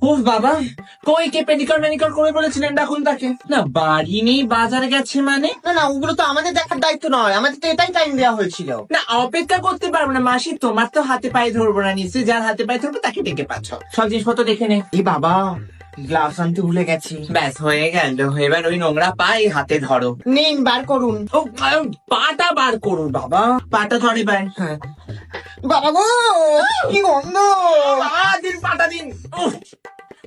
উফ বাবা, কই কে পেডিকিউর ম্যানিকিউর করে বলেছিলেন ডাকুন তাকে। না বাড়ি নেই, বাজারে গেছে মানে। না না, ওগুলো তো আমাদের দেখার দায়িত্ব নয়, আমাদের তো এটাই টাইম দেওয়া হয়েছিল। না অপেক্ষা করতে পারবো না মাসি, তোমার তো হাতে পায়ে ধরবো না, নিশ্চয়ই যার হাতে পায়ে ধরবো তাকে ডেকে পাচ্ছ। সব জিনিসপত্র দেখে নে। এই বাবা, গ্লাভস আনতে ভুলে গেছি। ব্যাস হয়ে গেল, এবার ওই নোংরা পাই হাতে ধরো। নিন, বার করুন। ও, পাটা বার করুন বাবা, পাটা ধরে পায়। হ্যাঁ বাবা গো, কি গন্ধ! দিন পাটা দিন। উফ।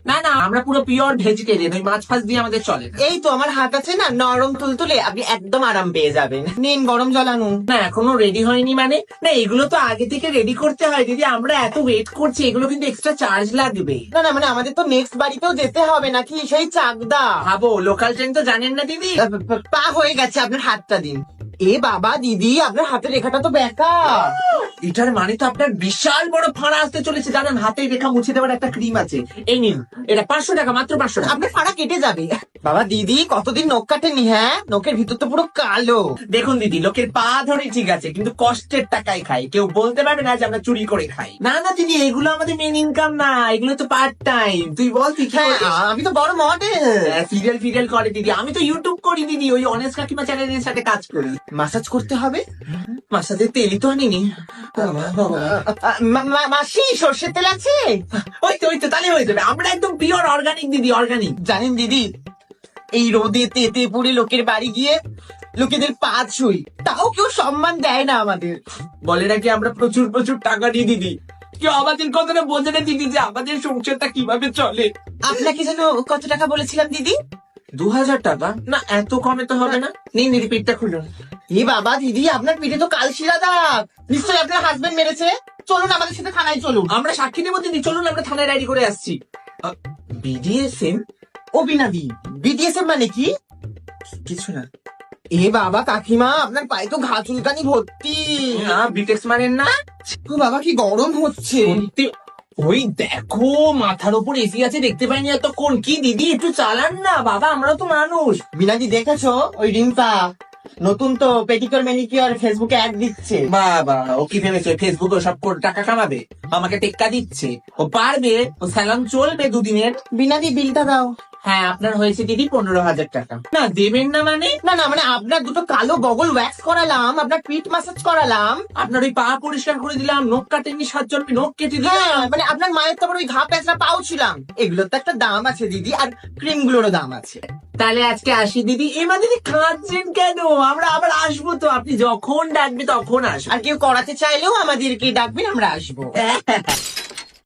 না না, আমরা পুরো পিওর ভেজিটেরিয়ান, ওই মাছ ফাছ দিয়ে আমাদের চলে না। এই তো আমার হাত আছে না, নরম তুলতুলে, আপনি একদম আরাম পেয়ে যাবেন। নিন, গরম জল আনুন। না এখনো রেডি হয়নি মানে? না এগুলো তো আগে থেকে রেডি করতে হয় দিদি, আমরা এত ওয়েট করছি, এগুলো কিন্তু এক্সট্রা চার্জ লাগবে। না না, মানে আমাদের তো নেক্সট বাড়িতেও যেতে হবে নাকি, সেই চাকদা। ভাবো, লোকাল ট্রেন তো জানেন না দিদি। পা হয়ে গেছে, আপনার হাতটা দিন। এ বাবা দিদি, আপনার হাতের রেখাটা তো বেঁকা। এটার মানে তো আপনার বিশাল বড় ফাঁড়া আসতে চলেছে, জানেন? হাতের রেখা মুছে দেওয়ার একটা ক্রিম আছে, এই নিন, এটা 500 টাকা, মাত্র 500 টাকা। আপনার ফাড়া কেটে যাবে। বাবা দিদি, কতদিন নখ কাটেনি? হ্যাঁ, নখের ভিতর তো পুরো কালো। দেখুন দিদি, লোকের পা ধরে ঠিক আছে, কিন্তু কষ্টের টাকায় খাই, কেউ বলতে পারবে না যে আমরা চুরি করে খাই। না না দিদি, এগুলো আমাদের মেন ইনকাম না, এগুলো তো পার্ট টাইম। তুই বল তুই কি হ্যাঁ, করিস? আমি তো বড় মডেল। সিরিয়াল ফিরিয়াল করে দিদি, আমি তো ইউটিউব করি দিদি, ওই অনেস কাকিমা চ্যানেলের সাথে কাজ করি। মাসাজ করতে হবে। মাসাজের তেলই তো আনিনি। মাসি, সর্ষের তেল আছে? ওই তো তাহলে হয়ে যাবে, আমরা একদম পিওর অর্গানিক দিদি, অর্গানিক। জানেন দিদি, এই রোদে তেতে পুড়ে লোকের বাড়ি গিয়ে লোকেদের পা ছুই, তাও কেউ সম্মান দেয় না আমাদের। বলে নাকি আমরা প্রচুর প্রচুর টাকা নিই দিদি, কেউ আমাদের কথাটা বোঝে না দিদি, যে আমাদের সংসারটা কিভাবে চলে। আপনাকে যেন কত টাকা বলেছিলাম দিদি? 2000 টাকা? না এত কমে তো হবে না। নিন দিদি, পিঠটা খুলুন। এ বাবা দিদি, আপনার পিঠে তো কালশিরা দাগ, নিশ্চয়ই আপনার হাজবেন্ড মেরেছে। চলুন আমাদের সাথে থানায় চলুন। আমরা সাক্ষী দেবো দিদি, চলুন আমরা থানায় ডায়েরি করে আসছি। বিডিএসএম? ও বিনাদি, বিটিএসএম মানে কি? কিছু না। এ বাবা কাকিমা, আপনার পায়ে তো ঘা চুলকানি ভর্তি। না বিটেক্স মানেন না? ও বাবা, কি গরম হচ্ছে। সত্যি। ওই দেখো, মাথার উপর এসি আছে, দেখতে পাইনি এতক্ষণ। কি দিদি, একটু চালান না বাবা, আমরা তো মানুষ। বিনাদি দেখেছো ওই রিম্পা, নতুন তো পেডিকিউর ম্যানিকিউর ফেসবুকে অ্যাড দিচ্ছে। বাবা, ও কি ভেবেছে ফেসবুকে সব টাকা কামাবে, আমাকে টেক্কা দিচ্ছে? ও পারবে, ও স্যালন চলবে দুদিনের। বিনাদি, বিলটা দাও। হ্যাঁ, আপনার হয়েছে দিদি 15,000 টাকা। না দেবেন না মানে? না না, মানে আপনার দুটো কালো বগল ওয়্যাক্স করালাম, আপনার পিঠ মাসাজ করালাম। আপনার ওই পা পরিষ্কার করে দিলাম, নখ কাটেননি 7 জন, নখ কেটে দিলাম। হ্যাঁ, মানে আপনার মায়ের তো আবার ওই ঘা প্যাঁচড়া পাও ছিলাম। এগুলোর তো একটা দাম আছে দিদি, আর ক্রিম গুলোরও দাম আছে। তাহলে আজকে আসি দিদি। এবার দিদি কাঁদছেন কেন? আমরা আবার আসবো তো, আপনি যখন ডাকবে তখন আসবো। আর কেউ করাতে চাইলেও আমাদেরকে ডাকবেন, আমরা আসবো।